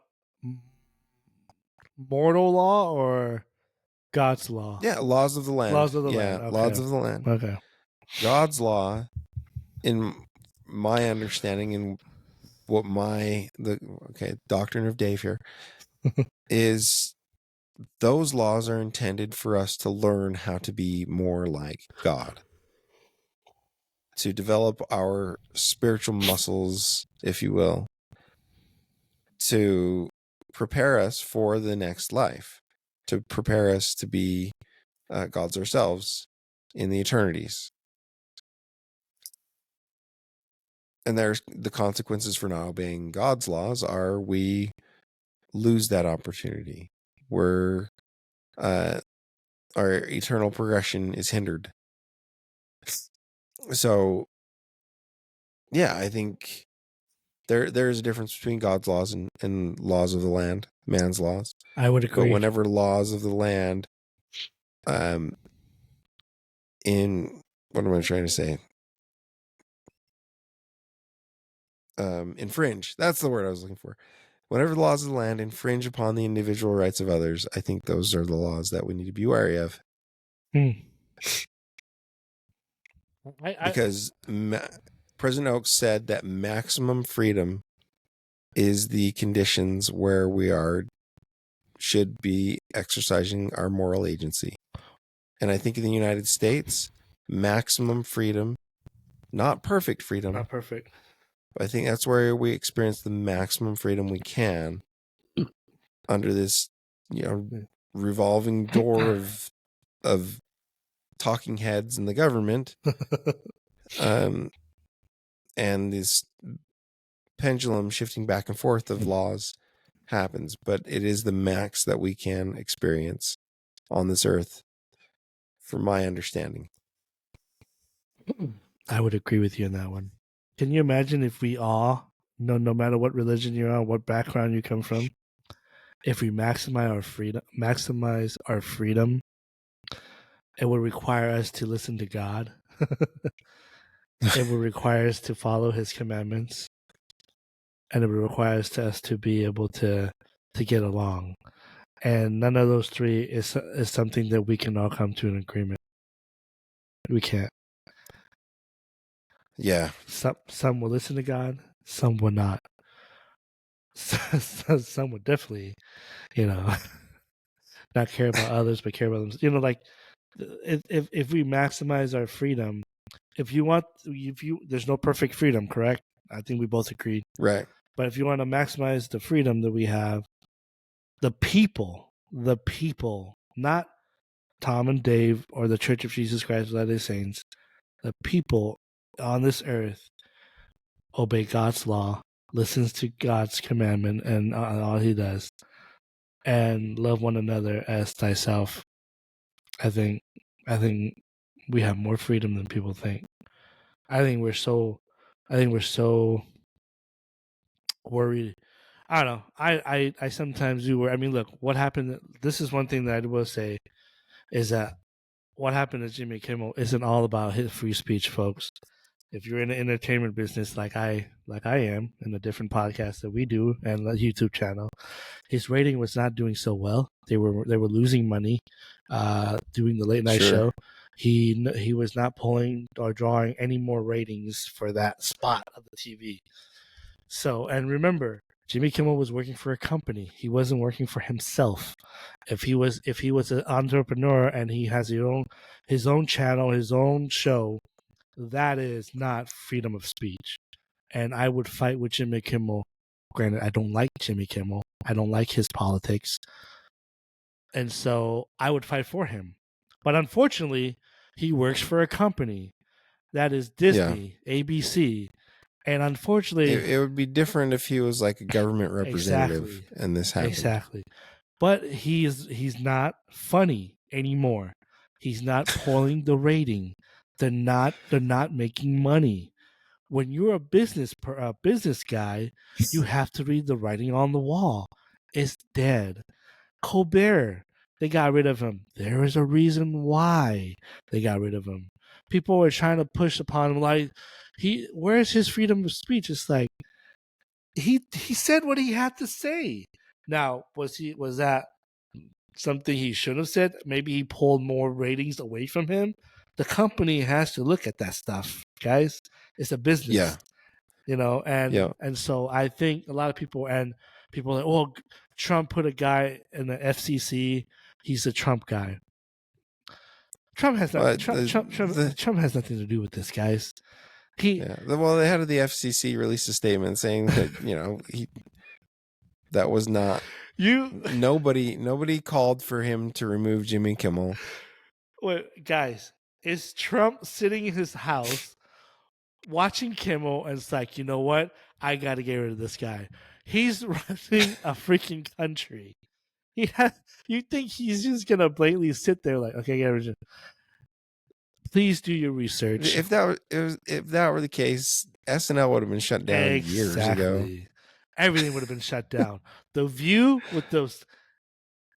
mortal law or God's law? Yeah, laws of the land. Laws of the land. Okay. Laws of the land. Okay. God's law, in my understanding, and what doctrine of Dave here is, those laws are intended for us to learn how to be more like God. to develop our spiritual muscles, if you will, to prepare us for the next life, to prepare us to be gods ourselves in the eternities. And there's the consequences for not obeying God's laws are we lose that opportunity. Our eternal progression is hindered. So, yeah, I think there's a difference between God's laws and laws of the land, man's laws. I would But agree. whenever laws of the land, in what am I trying to say? Infringe. That's the word I was looking for. Whenever the laws of the land infringe upon the individual rights of others, I think those are the laws that we need to be wary of. Because President Oaks said that maximum freedom is the conditions where we should be exercising our moral agency. And I think in the United States, maximum freedom, not perfect freedom. Not perfect. But I think that's where we experience the maximum freedom we can under this, revolving door of talking heads in the government. And this pendulum shifting back and forth of laws happens, but it is the max that we can experience on this earth, from my understanding. I would agree with you on that one. Can you imagine if we all, no matter what religion you're on, what background you come from, if we maximize our freedom, it would require us to listen to God. It would require us to follow His commandments, and it would require us to be able to get along. And none of those three is something that we can all come to an agreement. We can't. Yeah. Some will listen to God, some will not. Some would definitely, not care about others, but care about themselves. Like if we maximize our freedom, there's no perfect freedom, correct? I think we both agreed. Right. But if you want to maximize the freedom that we have, the people, not Tom and Dave or the Church of Jesus Christ of Latter-day Saints, the people on this earth obey God's law, listens to God's commandment and all He does, and love one another as thyself. I think we have more freedom than people think. I think we're so worried. I don't know. I sometimes do worry. I mean, look, what happened? This is one thing that I will say is that what happened to Jimmy Kimmel isn't all about his free speech, folks. If you're in the entertainment business like I am in the different podcasts that we do and the YouTube channel, his rating was not doing so well. They were losing money doing the late night show. He was not pulling or drawing any more ratings for that spot of the TV. So, and remember, Jimmy Kimmel was working for a company. He wasn't working for himself. If he was an entrepreneur and he has his own channel, his own show, that is not freedom of speech. And I would fight with Jimmy Kimmel. Granted, I don't like Jimmy Kimmel. I don't like his politics. And so I would fight for him. But unfortunately, he works for a company that is Disney, ABC. And unfortunately, it would be different if he was like a government representative and this happened. Exactly. But he's not funny anymore. He's not pulling the rating. They're not making money. When you're a business guy, you have to read the writing on the wall. It's dead. Colbert, they got rid of him. There is a reason why they got rid of him. People were trying to push upon him like where's his freedom of speech? It's like he said what he had to say. Now, was that something he should have said? Maybe he pulled more ratings away from him. The company has to look at that stuff, guys. It's a business. Yeah. And so I think a lot of people are like, oh, Trump put a guy in the FCC. He's a Trump guy. Trump has not, But Trump has nothing to do with this, guys. Well, the head of the FCC released a statement saying that that was not nobody called for him to remove Jimmy Kimmel. Wait, guys, is Trump sitting in his house watching Kimmel and it's like, you know what? I got to get rid of this guy. He's running a freaking country. You think he's just gonna blatantly sit there like, okay, get rid of him. Please do your research. If that were the case, SNL would have been shut down years ago. Everything would have been shut down. The View with those.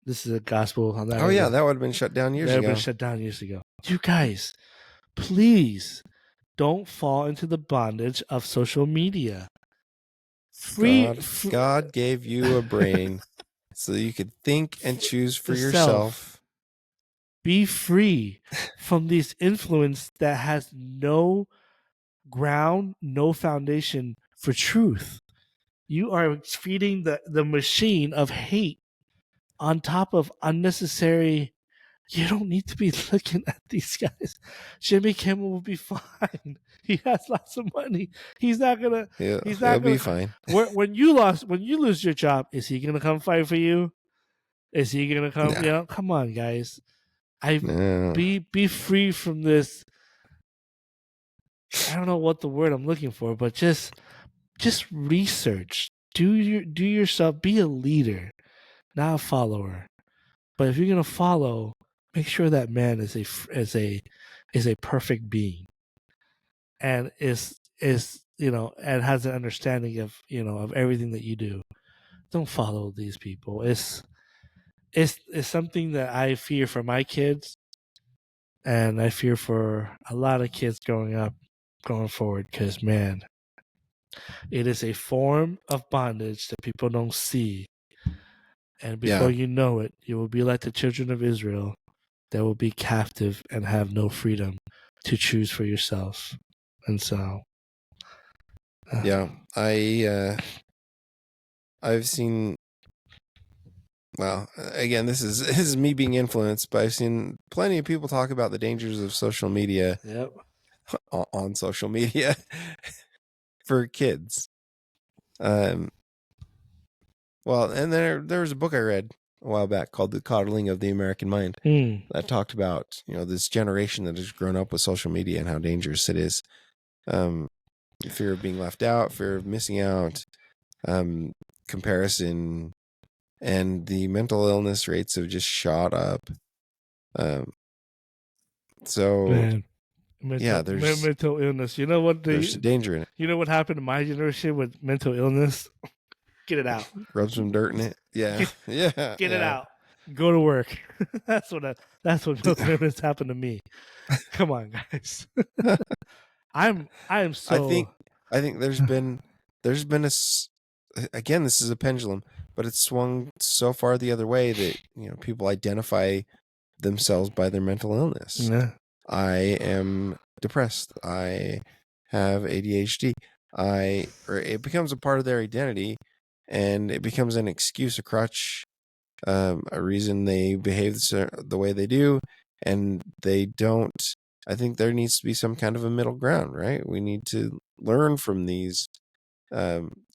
This is a gospel on that. Oh yeah, that would have been shut down years ago. That would have been shut down years ago. You guys, please don't fall into the bondage of social media. God gave you a brain so you could think and choose for yourself. Be free from this influence that has no ground, no foundation for truth. You are feeding the machine of hate on top of unnecessary. You don't need to be looking at these guys. Jimmy Kimmel will be fine. He has lots of money. He's not gonna. He's not gonna be fine. When you lose your job, is he gonna come fight for you? Is he gonna come? Nah. Come on, guys. Be free from this. I don't know what the word I'm looking for, but just research. Do yourself. Be a leader, not a follower. But if you're gonna follow, make sure that man is a perfect being, and is and has an understanding of of everything that you do. Don't follow these people. It's something that I fear for my kids, and I fear for a lot of kids going forward. Because man, it is a form of bondage that people don't see. And before you know it, you will be like the children of Israel that will be captive and have no freedom to choose for yourself. And so, I've seen. Well, again, this is me being influenced, but I've seen plenty of people talk about the dangers of social media. Yep. On social media for kids. Well, and there was a book I read a while back called The Coddling of the American Mind that talked about, this generation that has grown up with social media and how dangerous it is. Fear of being left out, fear of missing out, comparison, and the mental illness rates have just shot up. Man, there's mental illness. You know what? There's danger in it. You know what happened to my generation with mental illness? Get it out. Rub some dirt in it. Yeah. Get it out. Go to work. That's what mental illness happened to me. Come on, guys. I am so. I think there's been again, this is a pendulum, but it's swung so far the other way that people identify themselves by their mental illness. Yeah. I am depressed. I have ADHD. It becomes a part of their identity, and it becomes an excuse, a crutch, a reason they behave the way they do, and they don't. I think there needs to be some kind of a middle ground, right? We need to learn from these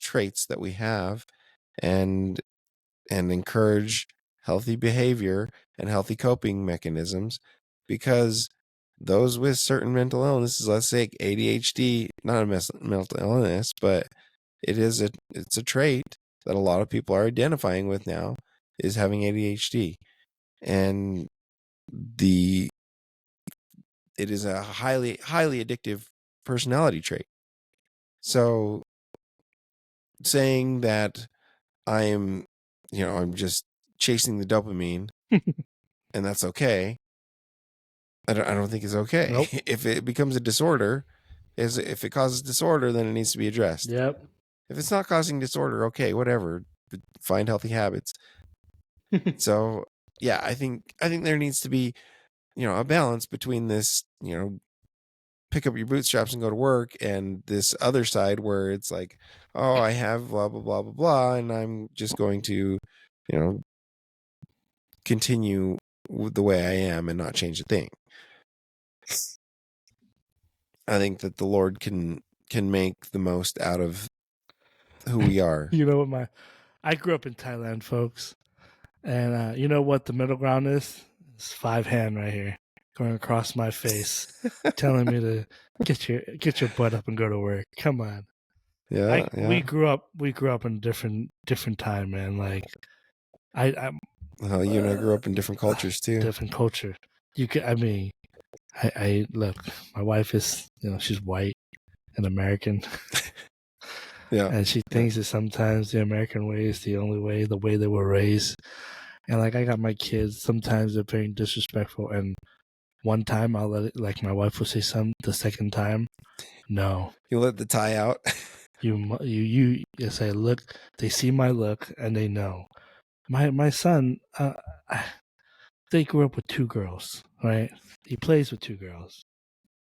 traits that we have, and encourage healthy behavior and healthy coping mechanisms, because those with certain mental illnesses, let's say ADHD, not a mental illness, but it's a trait that a lot of people are identifying with now, is having ADHD, and it is a highly addictive personality trait. So saying that I'm just chasing the dopamine and that's okay, I don't think it's okay. Nope. If it becomes a disorder, if it causes disorder, then it needs to be addressed. Yep. If it's not causing disorder, okay, whatever. Find healthy habits. So yeah, I think there needs to be a balance between this pick up your bootstraps and go to work, and this other side where it's like, oh, I have blah blah blah blah blah, and I'm just going to continue the way I am and not change a thing. I think that the Lord can make the most out of who we are. You know what I grew up in Thailand, folks, and you know what the middle ground is? It's 5 hand right here, going across my face, telling me to get your butt up and go to work. Come on. Yeah, We grew up in a different time, man. Like I'm you and I grew up in different cultures too. different culture. I look, my wife is, she's white and American. Yeah. And she thinks that sometimes the American way is the only way, the way they were raised. And like I got my kids, sometimes they're very disrespectful. And one time I'll let it, like my wife will say something. The second time, no. You let the tie out. You say, look, they see my look and they know. My son, they grew up with 2 girls, right? He plays with 2 girls.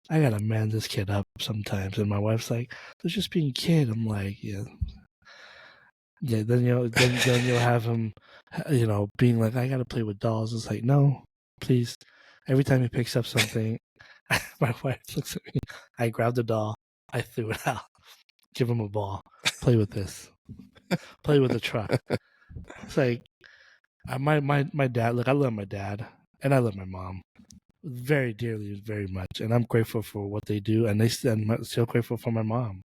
I gotta man this kid up sometimes, and my wife's like, "They're just being kid." I'm like, "Yeah." Then then you'll have him, being like, "I gotta play with dolls." It's like, no, please. Every time he picks up something, my wife looks at me. I grab the doll, I threw it out. Give him a ball. Play with this. Play with the truck. It's like my dad. Look, I love my dad, and I love my mom very dearly, very much, and I'm grateful for what they do, and I'm still grateful for my mom.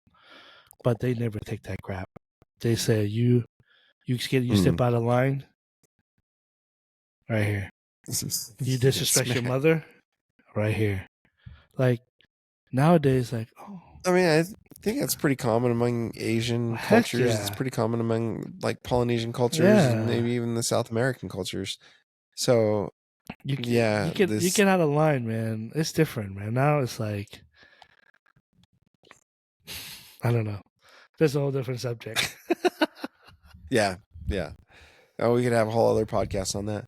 But they never take that crap. They say you step out of line, right here. You disrespect your mother, right here. Like nowadays, like I mean, I think that's pretty common among Asian heck cultures. yeah. It's pretty common among like Polynesian cultures and Yeah. maybe even the South American cultures. So you yeah, you get out of line, man. It's different, man. Now it's like I don't know. That's a whole different subject. yeah. Oh, we could have a whole other podcast on that.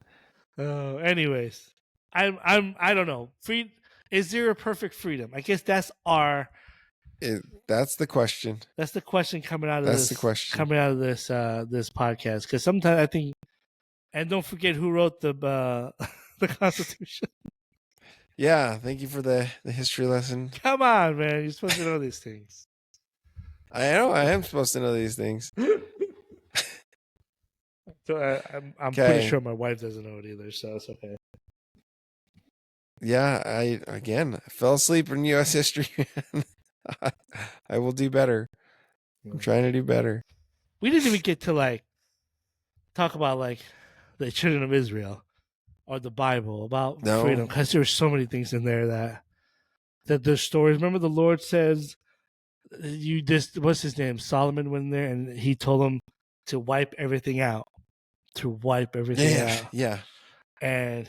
Anyways, I don't know. Is there a perfect freedom? I guess that's That's the question. That's the question coming out of That's this. the question. Coming out of this this podcast, because sometimes I think, and don't forget who wrote the the Constitution. Yeah, thank you for the history lesson. Come on, man, you're supposed to know these things. I know I am supposed to know these things. So I'm pretty sure my wife doesn't know it either, so it's okay. Yeah, I fell asleep in U.S. history. I will do better. I'm trying to do better. We didn't even get to like talk about like the children of Israel or the Bible about freedom, because there's so many things in there that there's stories. Remember, the Lord says, what's his name? Solomon went in there and he told him to wipe everything out. To wipe everything out. Yeah. And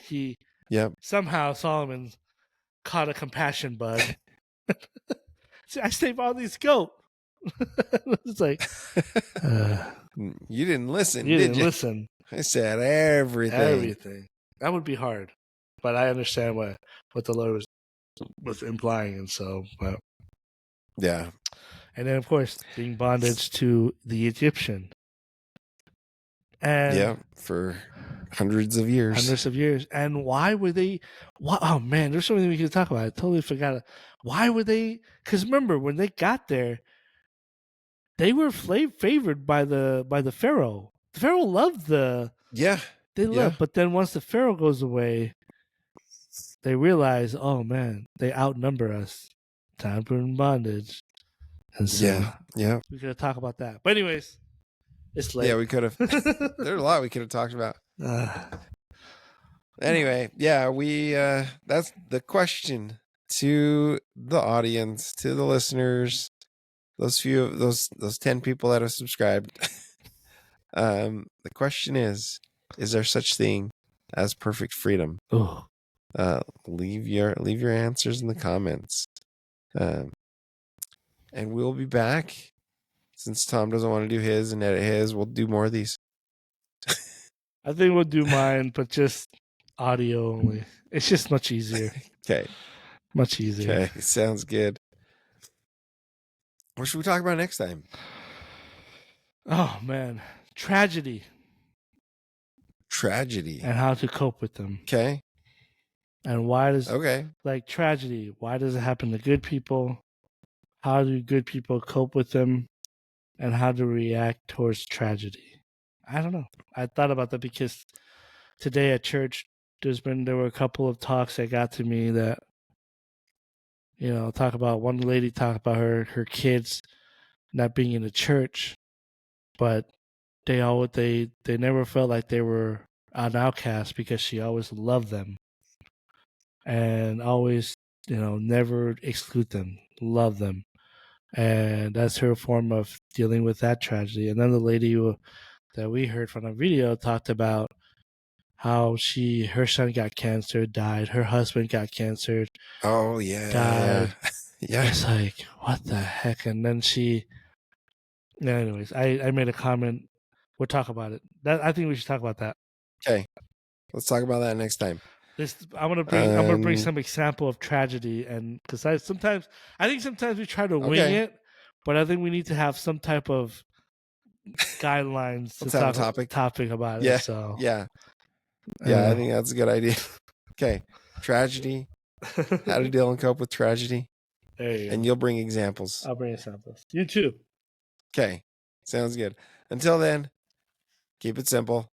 somehow Solomon caught a compassion bug. See, I saved all these goat. It's like you didn't listen. You didn't listen. I said everything. Everything. That would be hard, but I understand what the Lord was implying, and so. But, yeah. And then, of course, being bondage to the Egyptian. And for hundreds of years. And why were they? Oh man, there's something we could talk about. I totally forgot. Why were they? Because remember, when they got there, they were favored by the Pharaoh. The Pharaoh loved they loved. But then once the Pharaoh goes away, they realize, oh man, they outnumber us. Time for bondage. And so we could talk about that. But anyways, it's late. Yeah, we could have. There's a lot we could have talked about. Anyway, we that's the question to the audience, to the listeners, those 10 people that have subscribed. The question is there such thing as perfect freedom? Oh. Leave your answers in the comments. And we'll be back. Since Tom doesn't want to do his and edit his, we'll do more of these. I think we'll do mine, but just audio only. It's just much easier. Okay. Much easier. Okay, sounds good. What should we talk about next time? Oh, man. Tragedy. And how to cope with them. Okay. And why does Okay. like tragedy? Why does it happen to good people? How do good people cope with them? And how to react towards tragedy? I don't know. I thought about that because today at church, there were a couple of talks that got to me that talk about one lady talk about her kids not being in the church, but they never felt like they were an outcast because she always loved them and always never exclude them, love them, and that's her form of dealing with that tragedy. And then the lady that we heard from the video talked about how her son got cancer, died, her husband got cancer, Oh yeah, died. yeah. It's like, what the heck? And then anyways, I made a comment. We'll talk about it. I think we should talk about that. Okay, let's talk about that next time. I'm gonna bring some example of tragedy, and because I think sometimes we try to wing Okay. it, but I think we need to have some type of guidelines to Let's have a topic about Yeah, it. So yeah, I think that's a good idea. Okay, tragedy. How to deal and cope with tragedy. there you And go. you'll bring examples. I'll bring examples. You too. Okay, sounds good. Until then, keep it simple.